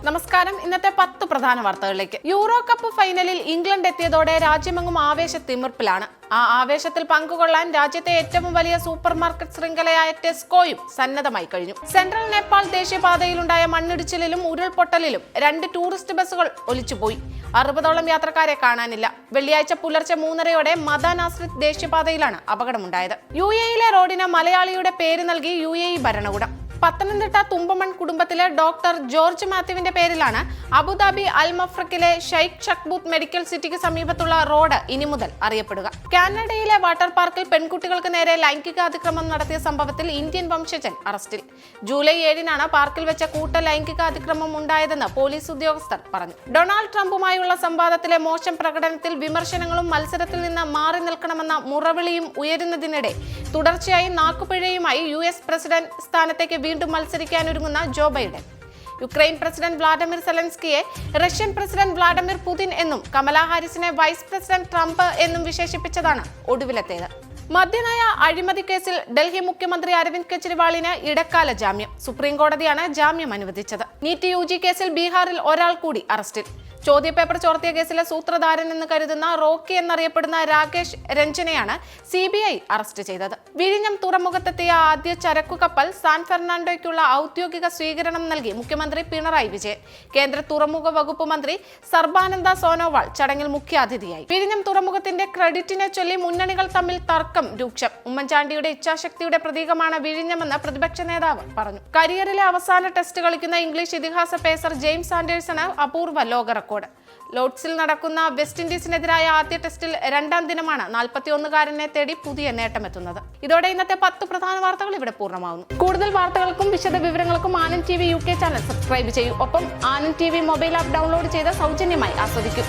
നമസ്കാരം. ഇന്നത്തെ 10 പ്രധാന വാർത്തകളിലേക്ക്. യൂറോ കപ്പ് ഫൈനലിൽ ഇംഗ്ലണ്ട് എത്തിയതോടെ രാജ്യമെങ്ങും ആവേശത്തിമിർപ്പിലാണ്. ആ ആവേശത്തിൽ പങ്കുകൊള്ളാൻ രാജ്യത്തെ ഏറ്റവും വലിയ സൂപ്പർ മാർക്കറ്റ് ശൃംഖലയായ ടെസ്കോയും സന്നദ്ധമായി കഴിഞ്ഞു. സെൻട്രൽ നേപ്പാൾ ദേശീയപാതയിലുണ്ടായ മണ്ണിടിച്ചിലിലും ഉരുൾപൊട്ടലിലും 2 ടൂറിസ്റ്റ് ബസ്സുകൾ ഒലിച്ചുപോയി. 60ഓളം യാത്രക്കാരെ കാണാനില്ല. വെള്ളിയാഴ്ച പുലർച്ചെ 3:30യോടെ മദാൻ ആശ്രിത് ദേശീയപാതയിലാണ് അപകടമുണ്ടായത്. UAE റോഡിന് മലയാളിയുടെ പേര് നൽകി UAE ഭരണകൂടം. പത്തനംതിട്ട തുമ്പമൺ കുടുംബത്തിലെ ഡോക്ടർ ജോർജ് മാത്യുവിന്റെ പേരിലാണ് അബുദാബി അൽ മഫ്രക്കിലെ ഷെയ്ഖ് ഷക്ബൂത്ത് മെഡിക്കൽ സിറ്റിക്ക് സമീപത്തുള്ള റോഡ് ഇനി മുതൽ അറിയപ്പെടുക. കാനഡയിലെ വാട്ടർ പാർക്കിൽ പെൺകുട്ടികൾക്ക് നേരെ ലൈംഗിക അതിക്രമം നടത്തിയ സംഭവത്തിൽ ഇന്ത്യൻ വംശജൻ അറസ്റ്റിൽ. ജൂലൈ 7-നാണ് പാർക്കിൽ വെച്ച കൂട്ട ലൈംഗിക അതിക്രമം ഉണ്ടായതെന്ന് പോലീസ് ഉദ്യോഗസ്ഥർ പറഞ്ഞു. ഡൊണാൾഡ് ട്രംപുമായുള്ള സംവാദത്തിലെ മോശം പ്രകടനത്തിൽ വിമർശനങ്ങളും മത്സരത്തിൽ നിന്ന് മാറി നിൽക്കണമെന്ന മുറവിളിയും ഉയരുന്നതിനിടെ തുടർച്ചയായി നാക്കുപിഴയുമായി US പ്രസിഡന്റ് സ്ഥാനത്തേക്ക് വീണ്ടും മത്സരിക്കാനൊരുങ്ങുന്ന Joe Biden. Ukraine president Vladimir സെലൻസ്കിയെ റഷ്യൻ പ്രസിഡന്റ് വ്ളാഡിമിർ പുതിൻ എന്നും കമലാ ഹാരിസിനെ വൈസ് പ്രസിഡന്റ് ട്രംപ് എന്നും വിശേഷിപ്പിച്ചതാണ് ഒടുവിലത്തേത്. മദ്യനയ അഴിമതി കേസിൽ ഡൽഹി മുഖ്യമന്ത്രി അരവിന്ദ് കെജ്രിവാളിന് ഇടക്കാല ജാമ്യം. സുപ്രീം കോടതിയാണ് ജാമ്യം അനുവദിച്ചത്. നീറ്റ് UG കേസിൽ ബീഹാറിൽ ഒരാൾ കൂടി അറസ്റ്റിൽ. ചോദ്യപേപ്പർ ചോർത്തിയ കേസിലെ സൂത്രധാരൻ എന്ന് കരുതുന്ന റോക്കി എന്നറിയപ്പെടുന്ന രാകേഷ് രഞ്ജനെയാണ് CBI അറസ്റ്റ് ചെയ്തത്. വിഴിഞ്ഞം തുറമുഖത്തെത്തിയ ആദ്യ ചരക്കു കപ്പൽ സാൻ ഫെർണാണ്ടോയ്ക്കുള്ള ഔദ്യോഗിക സ്വീകരണം നൽകി മുഖ്യമന്ത്രി പിണറായി വിജയൻ. കേന്ദ്ര തുറമുഖ വകുപ്പ് മന്ത്രി സർബാനന്ദ സോനോവാൾ ചടങ്ങിൽ മുഖ്യാതിഥിയായി. വിഴിഞ്ഞം തുറമുഖത്തിന്റെ ക്രെഡിറ്റിനെ ചൊല്ലി മുന്നണികൾ തമ്മിൽ തർക്കം രൂക്ഷം. ഉമ്മൻചാണ്ടിയുടെ ഇച്ഛാശക്തിയുടെ പ്രതീകമാണ് വിഴിഞ്ഞമെന്ന് പ്രതിപക്ഷ നേതാവ് പറഞ്ഞു. കരിയറിലെ അവസാന ടെസ്റ്റ് കളിക്കുന്ന ഇംഗ്ലീഷ് ഇതിഹാസ പേസർ ജെയിംസ് ആൻഡേഴ്സണ് അപൂർവ ലോക റെക്കോർഡ്. ലോർഡ്സിൽ നടക്കുന്ന വെസ്റ്റ് ഇൻഡീസിനെതിരായ ആദ്യ ടെസ്റ്റിൽ 2ാം ദിനമാണ് 41-കാരനെ തേടി പുതിയ നേട്ടമെത്തുന്നത്. ഇതോടെ ഇന്നത്തെ 10 പ്രധാന വാർത്തകൾ ഇവിടെ പൂർണ്ണമാവുന്നു. കൂടുതൽ വാർത്തകൾക്കും വിശദ വിവരങ്ങൾക്കും Anand TV UK channel subscribe ചെയ്യൂ. ഒപ്പം Anand TV mobile app download ചെയ്ത് സൗജന്യമായി ആസ്വദിക്കും.